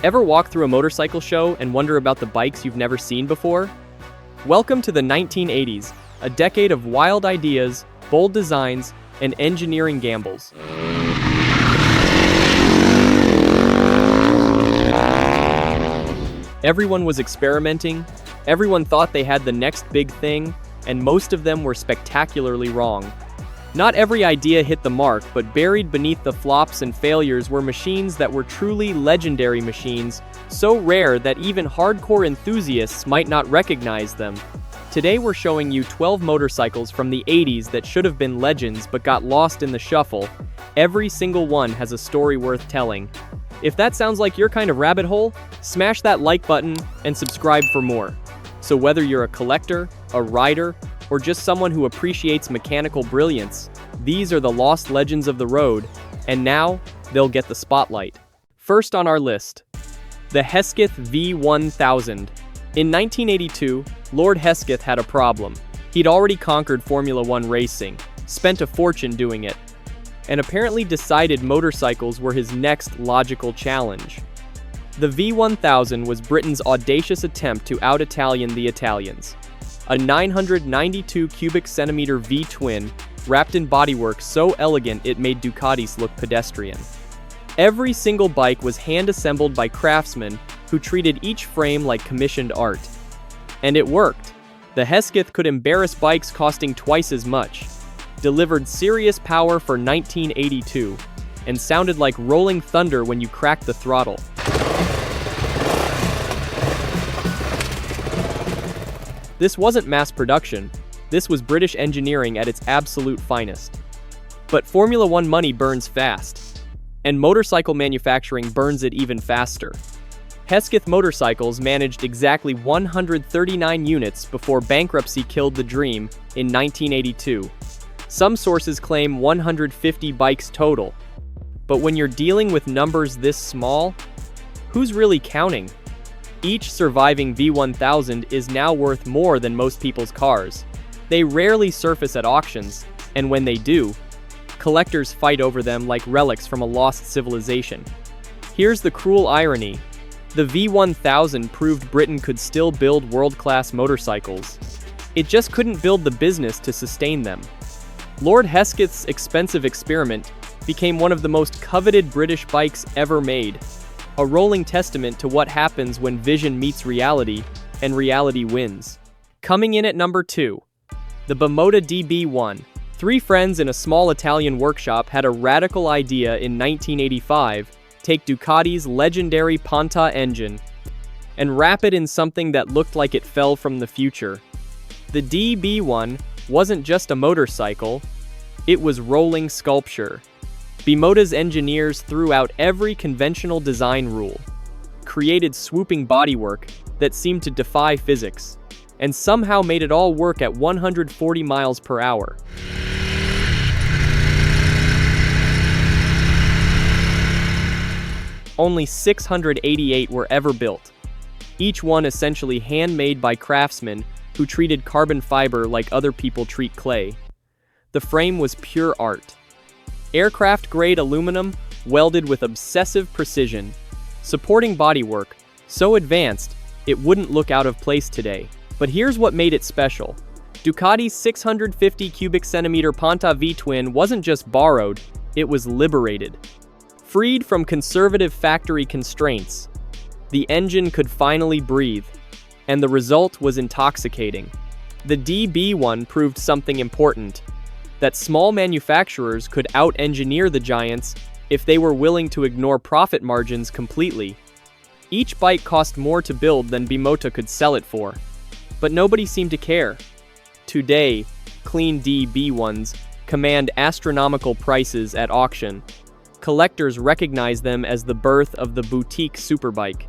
Ever walk through a motorcycle show and wonder about the bikes you've never seen before? Welcome to the 1980s, a decade of wild ideas, bold designs, and engineering gambles. Everyone was experimenting, everyone thought they had the next big thing, and most of them were spectacularly wrong. Not every idea hit the mark, but buried beneath the flops and failures were machines that were truly legendary machines, so rare that even hardcore enthusiasts might not recognize them. Today we're showing you 12 motorcycles from the 80s that should have been legends but got lost in the shuffle. Every single one has a story worth telling. If that sounds like your kind of rabbit hole, smash that like button and subscribe for more. So whether you're a collector, a rider, or just someone who appreciates mechanical brilliance, these are the lost legends of the road, and now they'll get the spotlight. First on our list, the Hesketh V1000. In 1982, Lord Hesketh had a problem. He'd already conquered Formula One racing, spent a fortune doing it, and apparently decided motorcycles were his next logical challenge. The V1000 was Britain's audacious attempt to out-Italian the Italians. A 992 cubic centimeter V-twin wrapped in bodywork so elegant it made Ducatis look pedestrian. Every single bike was hand-assembled by craftsmen who treated each frame like commissioned art. And it worked. The Hesketh could embarrass bikes costing twice as much, delivered serious power for 1982, and sounded like rolling thunder when you cracked the throttle. This wasn't mass production, this was British engineering at its absolute finest. But Formula One money burns fast, and motorcycle manufacturing burns it even faster. Hesketh motorcycles managed exactly 139 units before bankruptcy killed the dream in 1982. Some sources claim 150 bikes total. But when you're dealing with numbers this small, who's really counting? Each surviving V1000 is now worth more than most people's cars. They rarely surface at auctions, and when they do, collectors fight over them like relics from a lost civilization. Here's the cruel irony. The V1000 proved Britain could still build world-class motorcycles. It just couldn't build the business to sustain them. Lord Hesketh's expensive experiment became one of the most coveted British bikes ever made. A rolling testament to what happens when vision meets reality, and reality wins. Coming in at number 2, the Bimota DB1. Three friends in a small Italian workshop had a radical idea in 1985, take Ducati's legendary Ponta engine and wrap it in something that looked like it fell from the future. The DB1 wasn't just a motorcycle, it was rolling sculpture. Bimota's engineers threw out every conventional design rule, created swooping bodywork that seemed to defy physics, and somehow made it all work at 140 miles per hour. Only 688 were ever built, each one essentially handmade by craftsmen who treated carbon fiber like other people treat clay. The frame was pure art. Aircraft-grade aluminum welded with obsessive precision, supporting bodywork so advanced it wouldn't look out of place today. But here's what made it special. Ducati's 650 cubic centimeter Ponta V-twin wasn't just borrowed, it was liberated. Freed from conservative factory constraints, the engine could finally breathe, and the result was intoxicating. The DB1 proved something important, that small manufacturers could out-engineer the giants if they were willing to ignore profit margins completely. Each bike cost more to build than Bimota could sell it for, but nobody seemed to care. Today, clean DB1s command astronomical prices at auction. Collectors recognize them as the birth of the boutique superbike,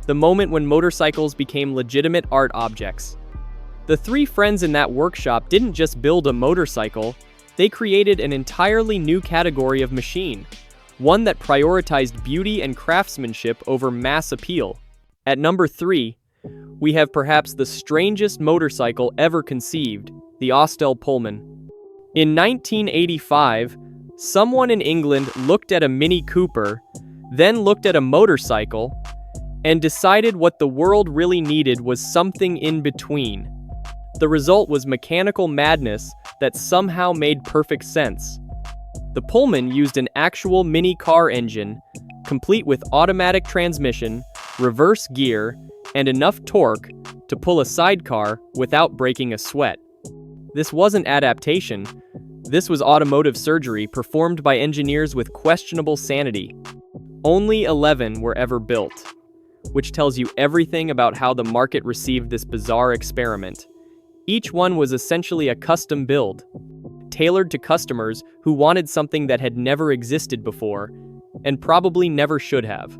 the moment when motorcycles became legitimate art objects. The three friends in that workshop didn't just build a motorcycle, they created an entirely new category of machine, one that prioritized beauty and craftsmanship over mass appeal. At number 3, we have perhaps the strangest motorcycle ever conceived, the Austel Pullman. In 1985, someone in England looked at a Mini Cooper, then looked at a motorcycle, and decided what the world really needed was something in between. The result was mechanical madness that somehow made perfect sense. The Pullman used an actual mini car engine, complete with automatic transmission, reverse gear, and enough torque to pull a sidecar without breaking a sweat. This wasn't adaptation. This was automotive surgery performed by engineers with questionable sanity. Only 11 were ever built, which tells you everything about how the market received this bizarre experiment. Each one was essentially a custom build, tailored to customers who wanted something that had never existed before, and probably never should have.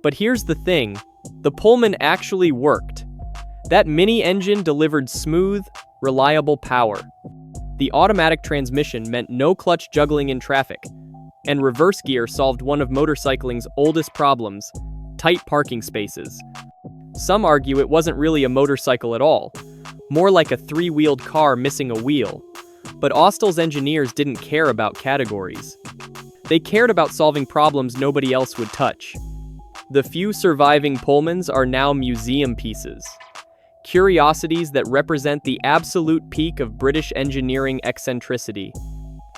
But here's the thing, the Pullman actually worked. That mini engine delivered smooth, reliable power. The automatic transmission meant no clutch juggling in traffic, and reverse gear solved one of motorcycling's oldest problems, tight parking spaces. Some argue it wasn't really a motorcycle at all, more like a three-wheeled car missing a wheel. But Austel's engineers didn't care about categories. They cared about solving problems nobody else would touch. The few surviving Pullmans are now museum pieces, curiosities that represent the absolute peak of British engineering eccentricity.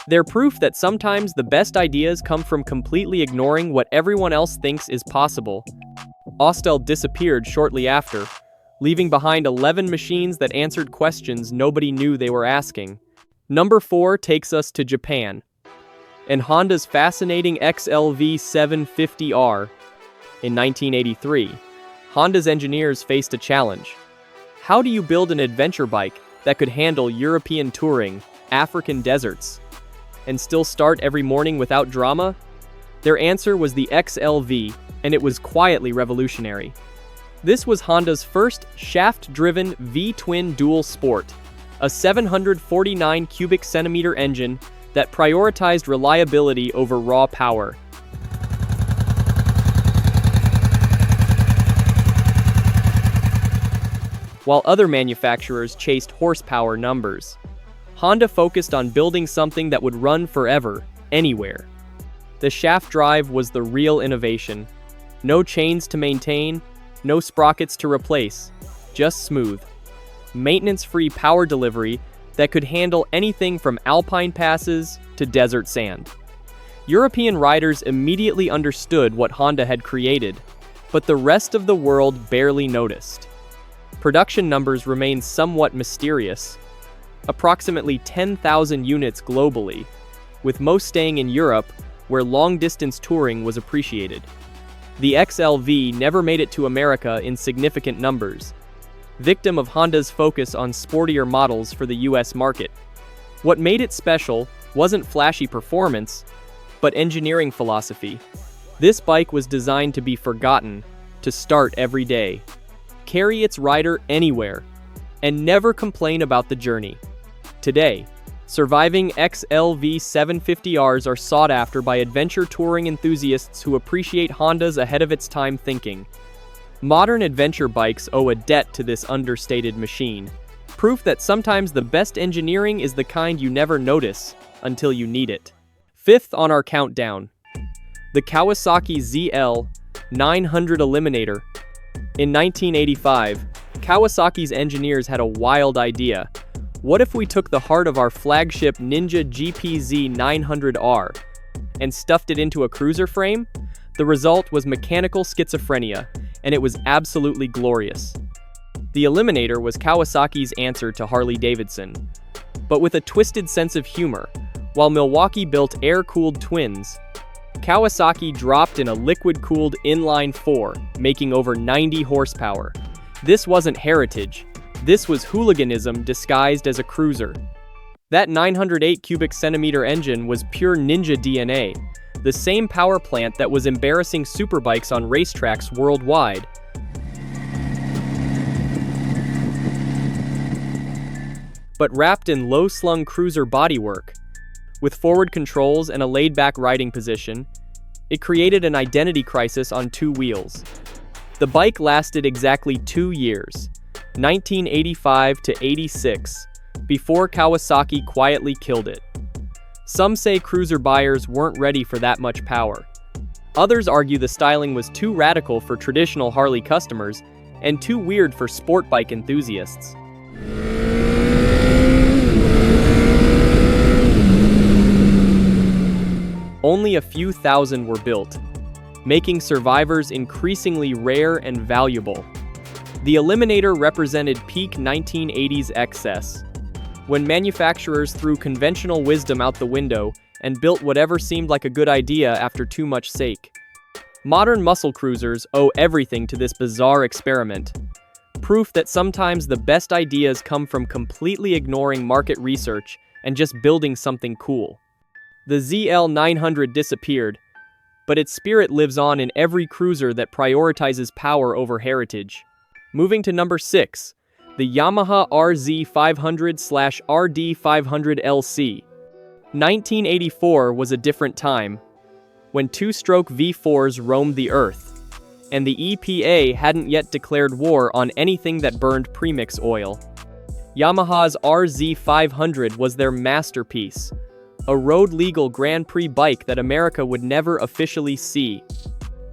They're proof that sometimes the best ideas come from completely ignoring what everyone else thinks is possible. Austel disappeared shortly after, leaving behind 11 machines that answered questions nobody knew they were asking. Number 4 takes us to Japan, and Honda's fascinating XLV 750R. In 1983, Honda's engineers faced a challenge. How do you build an adventure bike that could handle European touring, African deserts, and still start every morning without drama? Their answer was the XLV, and it was quietly revolutionary. This was Honda's first shaft-driven V-twin dual sport, a 749 cubic centimeter engine that prioritized reliability over raw power. While other manufacturers chased horsepower numbers, Honda focused on building something that would run forever, anywhere. The shaft drive was the real innovation. No chains to maintain, no sprockets to replace, just smooth, maintenance-free power delivery that could handle anything from alpine passes to desert sand. European riders immediately understood what Honda had created, but the rest of the world barely noticed. Production numbers remain somewhat mysterious, approximately 10,000 units globally, with most staying in Europe, where long-distance touring was appreciated. The XLV never made it to America in significant numbers, victim of Honda's focus on sportier models for the US market. What made it special wasn't flashy performance, but engineering philosophy. This bike was designed to be forgotten, to start every day, carry its rider anywhere, and never complain about the journey. Today, surviving XLV 750Rs are sought after by adventure touring enthusiasts who appreciate Honda's ahead-of-its-time thinking. Modern adventure bikes owe a debt to this understated machine, proof that sometimes the best engineering is the kind you never notice until you need it. Fifth on our countdown, the Kawasaki ZL 900 Eliminator. In 1985, Kawasaki's engineers had a wild idea. What if we took the heart of our flagship Ninja GP-Z 900R and stuffed it into a cruiser frame? The result was mechanical schizophrenia, and it was absolutely glorious. The Eliminator was Kawasaki's answer to Harley-Davidson, but with a twisted sense of humor. While Milwaukee built air-cooled twins, Kawasaki dropped in a liquid-cooled inline-4, making over 90 horsepower. This wasn't heritage. This was hooliganism disguised as a cruiser. That 908 cubic centimeter engine was pure Ninja DNA, the same power plant that was embarrassing superbikes on racetracks worldwide. But wrapped in low-slung cruiser bodywork, with forward controls and a laid-back riding position, it created an identity crisis on two wheels. The bike lasted exactly 2 years, 1985 to 86, before Kawasaki quietly killed it. Some say cruiser buyers weren't ready for that much power. Others argue the styling was too radical for traditional Harley customers and too weird for sport bike enthusiasts. Only a few thousand were built, making survivors increasingly rare and valuable. The Eliminator represented peak 1980s excess, when manufacturers threw conventional wisdom out the window and built whatever seemed like a good idea after too much sake. Modern muscle cruisers owe everything to this bizarre experiment, proof that sometimes the best ideas come from completely ignoring market research and just building something cool. The ZL900 disappeared, but its spirit lives on in every cruiser that prioritizes power over heritage. Moving to number 6, the Yamaha RZ500/RD500LC. 1984 was a different time, when two-stroke V4s roamed the earth, and the EPA hadn't yet declared war on anything that burned premix oil. Yamaha's RZ500 was their masterpiece, a road-legal Grand Prix bike that America would never officially see.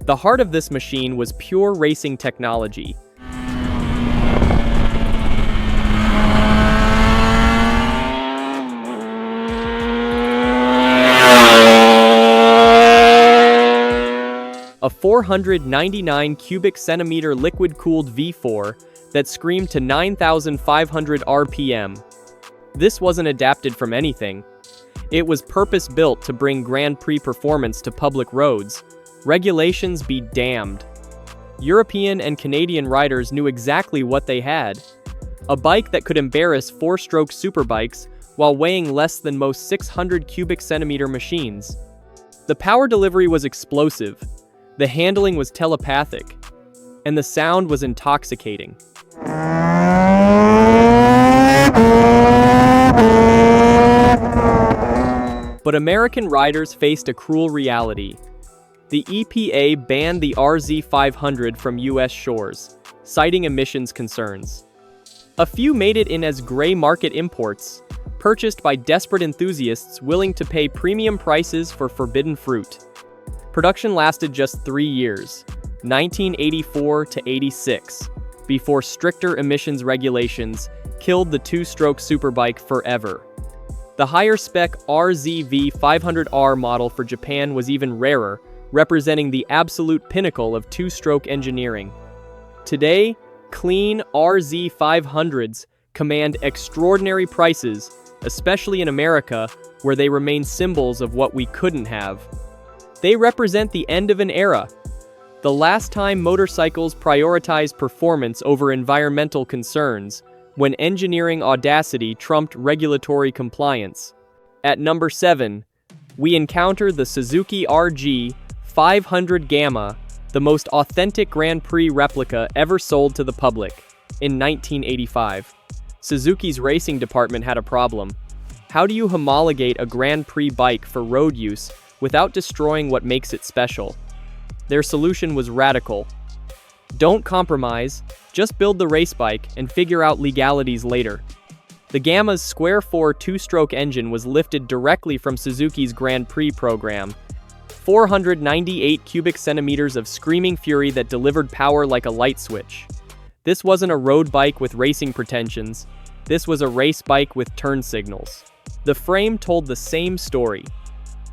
The heart of this machine was pure racing technology. A 499 cubic centimeter liquid-cooled V4 that screamed to 9,500 RPM. This wasn't adapted from anything. It was purpose-built to bring Grand Prix performance to public roads. Regulations be damned. European and Canadian riders knew exactly what they had. A bike that could embarrass four-stroke superbikes while weighing less than most 600 cubic centimeter machines. The power delivery was explosive, the handling was telepathic, and the sound was intoxicating. But American riders faced a cruel reality. The EPA banned the RZ500 from US shores, citing emissions concerns. A few made it in as gray market imports, purchased by desperate enthusiasts willing to pay premium prices for forbidden fruit. Production lasted just 3 years, 1984 to 86, before stricter emissions regulations killed the two-stroke superbike forever. The higher-spec RZ500R model for Japan was even rarer, representing the absolute pinnacle of two-stroke engineering. Today, clean RZ500s command extraordinary prices, especially in America, where they remain symbols of what we couldn't have. They represent the end of an era, the last time motorcycles prioritized performance over environmental concerns, when engineering audacity trumped regulatory compliance. At number 7, we encounter the Suzuki RG500 Gamma, the most authentic Grand Prix replica ever sold to the public, in 1985. Suzuki's racing department had a problem. How do you homologate a Grand Prix bike for road use without destroying what makes it special? Their solution was radical. Don't compromise, just build the race bike and figure out legalities later. The Gamma's square 4 two-stroke engine was lifted directly from Suzuki's Grand Prix program. 498 cubic centimeters of screaming fury that delivered power like a light switch. This wasn't a road bike with racing pretensions. This was a race bike with turn signals. The frame told the same story.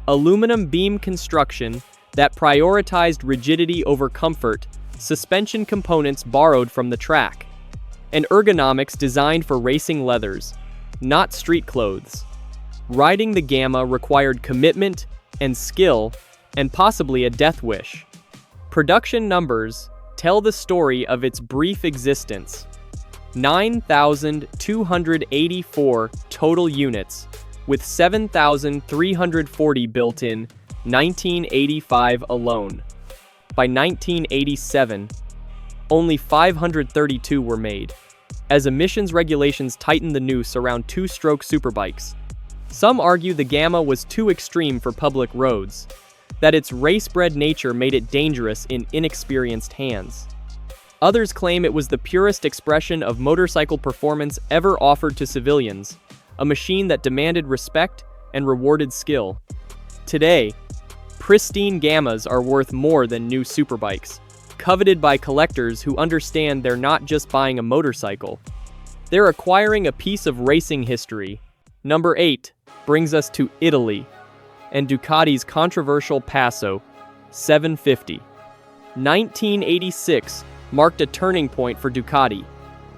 Aluminum beam construction that prioritized rigidity over comfort, suspension components borrowed from the track, and ergonomics designed for racing leathers, not street clothes. Riding the Gamma required commitment and skill, and possibly a death wish. Production numbers tell the story of its brief existence. 9,284 total units, with 7,340 built in 1985 alone. By 1987, only 532 were made, as emissions regulations tightened the noose around two-stroke superbikes. Some argue the Gamma was too extreme for public roads, that its race-bred nature made it dangerous in inexperienced hands. Others claim it was the purest expression of motorcycle performance ever offered to civilians, a machine that demanded respect and rewarded skill. Today, pristine Gammas are worth more than new superbikes, coveted by collectors who understand they're not just buying a motorcycle. They're acquiring a piece of racing history. Number 8 brings us to Italy and Ducati's controversial Paso 750. 1986 marked a turning point for Ducati,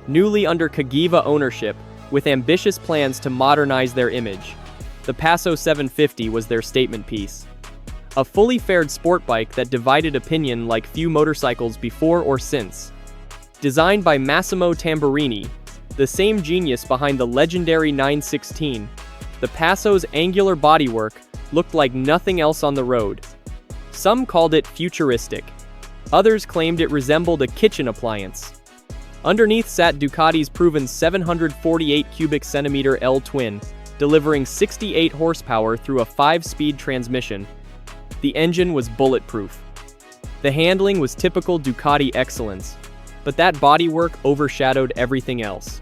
newly under Cagiva ownership, with ambitious plans to modernize their image. The Paso 750 was their statement piece. A fully fared sport bike that divided opinion like few motorcycles before or since. Designed by Massimo Tamburini, the same genius behind the legendary 916, the Paso's angular bodywork looked like nothing else on the road. Some called it futuristic. Others claimed it resembled a kitchen appliance. Underneath sat Ducati's proven 748 cubic centimeter L-twin, delivering 68 horsepower through a 5-speed transmission. The engine was bulletproof. The handling was typical Ducati excellence, but that bodywork overshadowed everything else.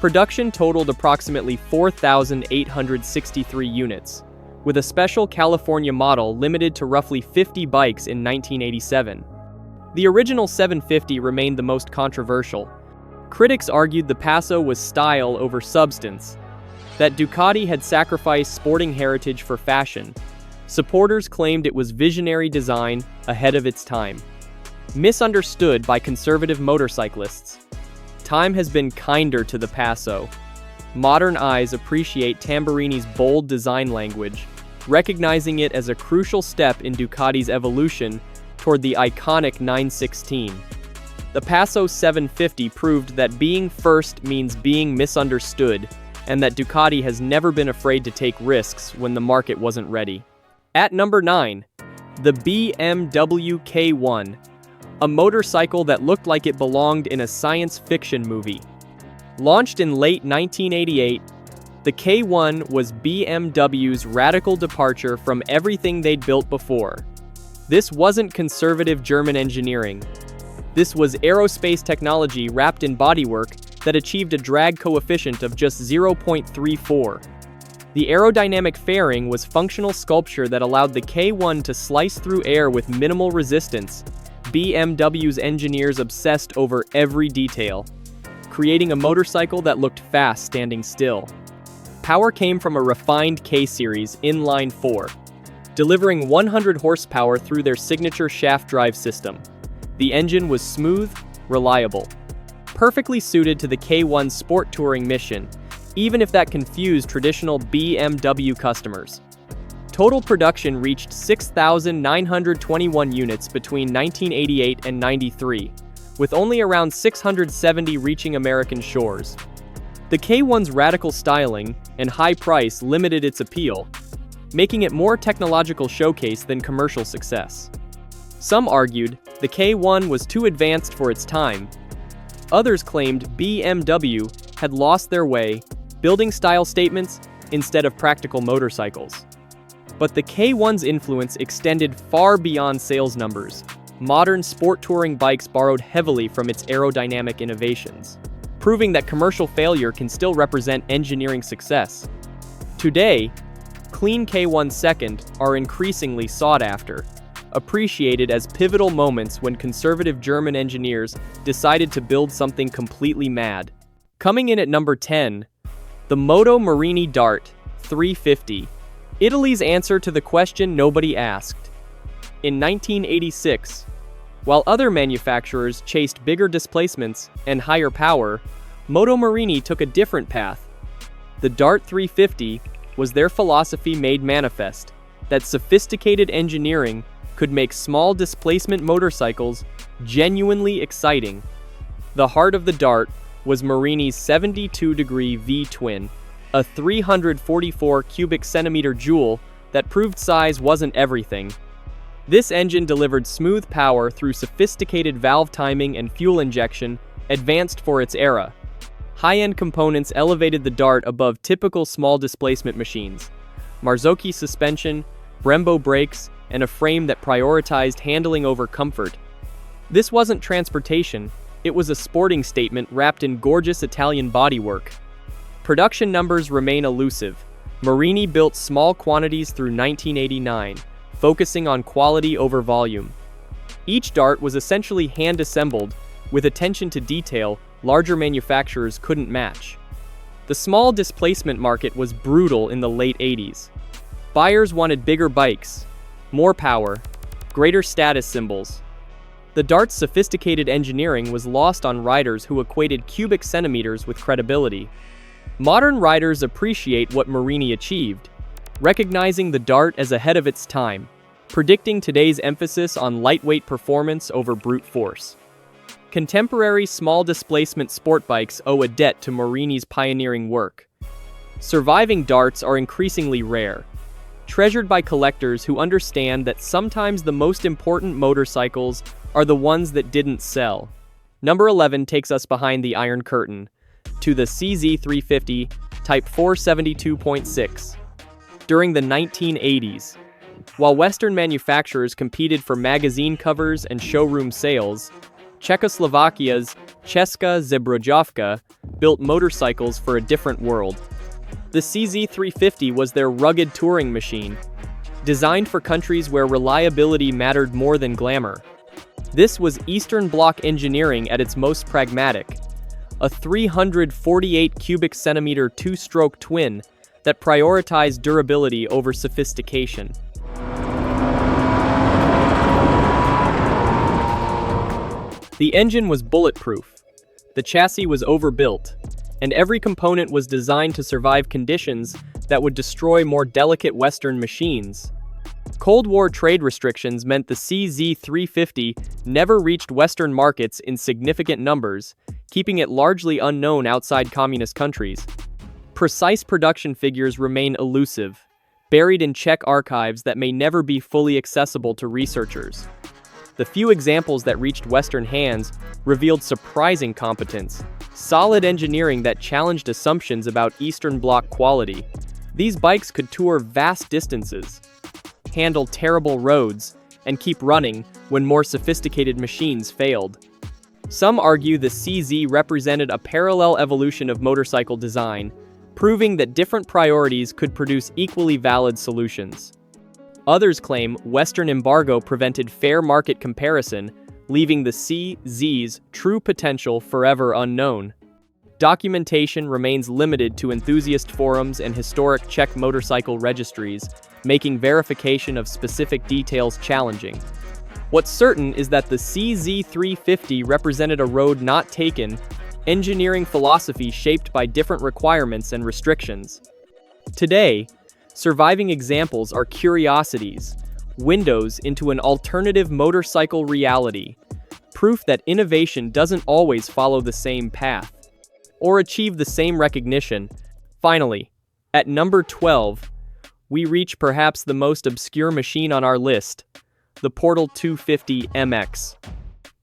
Production totaled approximately 4,863 units, with a special California model limited to roughly 50 bikes in 1987. The original 750 remained the most controversial. Critics argued the Paso was style over substance, that Ducati had sacrificed sporting heritage for fashion. Supporters claimed it was visionary design ahead of its time. Misunderstood by conservative motorcyclists. Time has been kinder to the Paso. Modern eyes appreciate Tamburini's bold design language, recognizing it as a crucial step in Ducati's evolution toward the iconic 916. The Paso 750 proved that being first means being misunderstood, and that Ducati has never been afraid to take risks when the market wasn't ready. At number 9, the BMW K1, a motorcycle that looked like it belonged in a science fiction movie. Launched in late 1988, the K1 was BMW's radical departure from everything they'd built before. This wasn't conservative German engineering. This was aerospace technology wrapped in bodywork that achieved a drag coefficient of just 0.34. The aerodynamic fairing was functional sculpture that allowed the K1 to slice through air with minimal resistance. BMW's engineers obsessed over every detail, creating a motorcycle that looked fast standing still. Power came from a refined K-series inline 4, delivering 100 horsepower through their signature shaft drive system. The engine was smooth, reliable, perfectly suited to the K1's sport touring mission, even if that confused traditional BMW customers. Total production reached 6,921 units between 1988 and 93, with only around 670 reaching American shores. The K1's radical styling and high price limited its appeal, making it more technological showcase than commercial success. Some argued the K1 was too advanced for its time. Others claimed BMW had lost their way, building style statements instead of practical motorcycles. But the K1's influence extended far beyond sales numbers. Modern sport touring bikes borrowed heavily from its aerodynamic innovations, proving that commercial failure can still represent engineering success. Today, clean K1 second are increasingly sought after, appreciated as pivotal moments when conservative German engineers decided to build something completely mad. Coming in at number 10, the Moto Morini Dart 350, Italy's answer to the question nobody asked. In 1986, while other manufacturers chased bigger displacements and higher power, Moto Morini took a different path. The Dart 350 was their philosophy made manifest, that sophisticated engineering could make small displacement motorcycles genuinely exciting. The heart of the Dart was Morini's 72-degree V-twin, a 344 cubic centimeter Joule that proved size wasn't everything. This engine delivered smooth power through sophisticated valve timing and fuel injection, advanced for its era. High-end components elevated the Dart above typical small displacement machines. Marzocchi suspension, Brembo brakes, and a frame that prioritized handling over comfort. This wasn't transportation, it was a sporting statement wrapped in gorgeous Italian bodywork. Production numbers remain elusive. Morini built small quantities through 1989, focusing on quality over volume. Each dart was essentially hand-assembled, with attention to detail larger manufacturers couldn't match. The small displacement market was brutal in the late 80s. Buyers wanted bigger bikes, more power, greater status symbols. The dart's sophisticated engineering was lost on riders who equated cubic centimeters with credibility. Modern riders appreciate what Morini achieved, recognizing the dart as ahead of its time, predicting today's emphasis on lightweight performance over brute force. Contemporary small displacement sport bikes owe a debt to Morini's pioneering work. Surviving darts are increasingly rare, treasured by collectors who understand that sometimes the most important motorcycles are the ones that didn't sell. Number 11 takes us behind the Iron Curtain, to the CZ350 Type 472.6. During the 1980s, while Western manufacturers competed for magazine covers and showroom sales, Czechoslovakia's Česká Zbrojovka built motorcycles for a different world. The CZ350 was their rugged touring machine, designed for countries where reliability mattered more than glamour. This was Eastern Bloc engineering at its most pragmatic, a 348 cubic centimeter two-stroke twin that prioritized durability over sophistication. The engine was bulletproof, the chassis was overbuilt, and every component was designed to survive conditions that would destroy more delicate Western machines. Cold War trade restrictions meant the CZ350 never reached Western markets in significant numbers, keeping it largely unknown outside communist countries. Precise production figures remain elusive, buried in Czech archives that may never be fully accessible to researchers. The few examples that reached Western hands revealed surprising competence, solid engineering that challenged assumptions about Eastern Bloc quality. These bikes could tour vast distances, handle terrible roads, and keep running when more sophisticated machines failed. Some argue the CZ represented a parallel evolution of motorcycle design, proving that different priorities could produce equally valid solutions. Others claim Western embargo prevented fair market comparison, leaving the CZ's true potential forever unknown. Documentation remains limited to enthusiast forums and historic Czech motorcycle registries, making verification of specific details challenging. What's certain is that the CZ350 represented a road not taken, engineering philosophy shaped by different requirements and restrictions. Today, surviving examples are curiosities, windows into an alternative motorcycle reality, proof that innovation doesn't always follow the same path or achieve the same recognition. Finally, at number 12, we reach perhaps the most obscure machine on our list, the Portal 250 MX.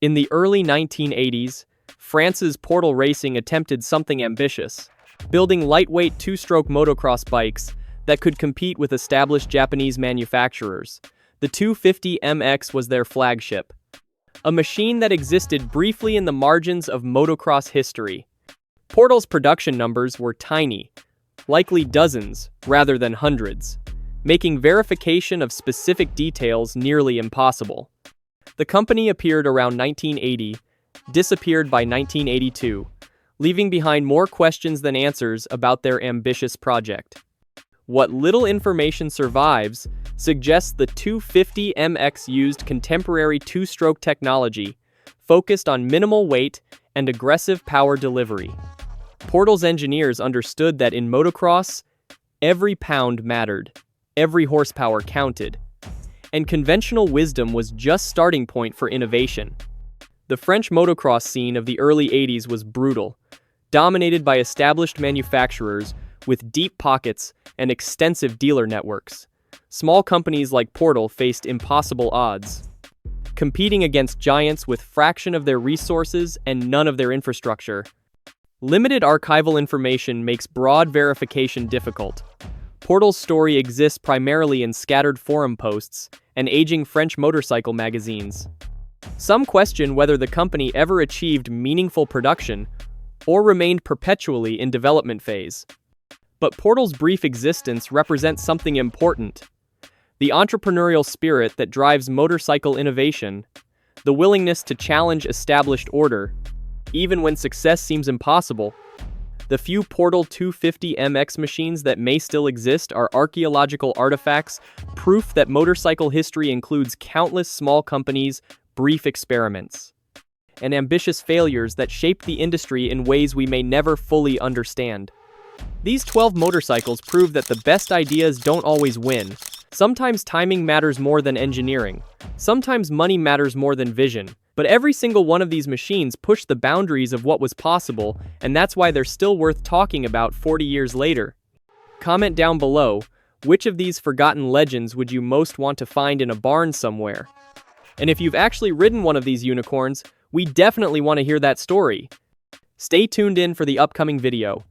In the early 1980s, France's Portal Racing attempted something ambitious, building lightweight two-stroke motocross bikes that could compete with established Japanese manufacturers. The 250 MX was their flagship, a machine that existed briefly in the margins of motocross history. Portal's production numbers were tiny, likely dozens rather than hundreds, making verification of specific details nearly impossible. The company appeared around 1980, disappeared by 1982, leaving behind more questions than answers about their ambitious project. What little information survives suggests the 250 MX used contemporary two-stroke technology, focused on minimal weight and aggressive power delivery. Portal's engineers understood that in motocross, every pound mattered, every horsepower counted, and conventional wisdom was just starting point for innovation. The French motocross scene of the early 80s was brutal, dominated by established manufacturers with deep pockets and extensive dealer networks. Small companies like Portal faced impossible odds, competing against giants with fraction of their resources and none of their infrastructure. Limited archival information makes broad verification difficult. Portal's story exists primarily in scattered forum posts and aging French motorcycle magazines. Some question whether the company ever achieved meaningful production or remained perpetually in development phase. But Portal's brief existence represents something important. The entrepreneurial spirit that drives motorcycle innovation, the willingness to challenge established order, even when success seems impossible. The few Portal 250 MX machines that may still exist are archaeological artifacts, proof that motorcycle history includes countless small companies, brief experiments, and ambitious failures that shaped the industry in ways we may never fully understand. These 12 motorcycles prove that the best ideas don't always win. Sometimes timing matters more than engineering. Sometimes money matters more than vision. But every single one of these machines pushed the boundaries of what was possible, and that's why they're still worth talking about 40 years later. Comment down below, which of these forgotten legends would you most want to find in a barn somewhere? And if you've actually ridden one of these unicorns, we definitely want to hear that story. Stay tuned in for the upcoming video.